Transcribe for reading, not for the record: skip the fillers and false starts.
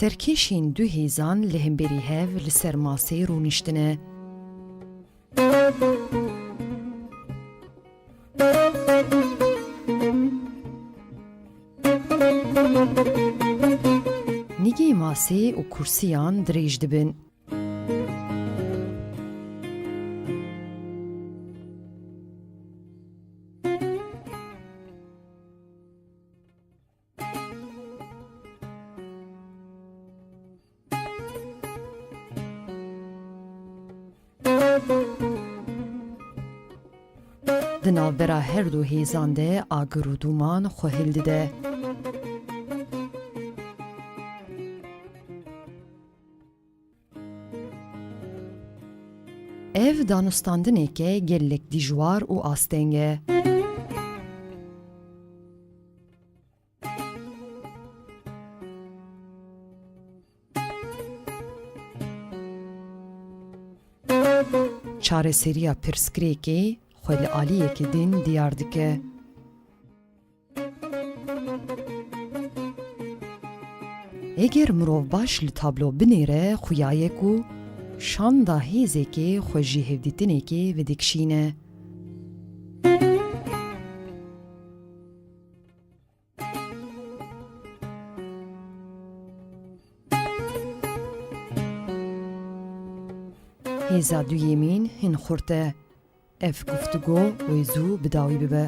Serkêşên du hêzan li hemberî hev li ser maseyê rûniştine. Nîgê masê û kursiyan dirêj dibin. Di navbera her du hêzan de agir û duman xwe hêl dide. Ev danûstandineke gelek dijwar û asteng e. Çareseriya pirsgirêkê xwe li aliyekê din diyar dike. Eger mirov baş li tablo binêre xuyayek û şanda hêzekê xwe jî hevdîtinekê vedikşîne. Hêza duyê mîn hin xurt e. Ev guftûgo wê zû bi dawî bibe.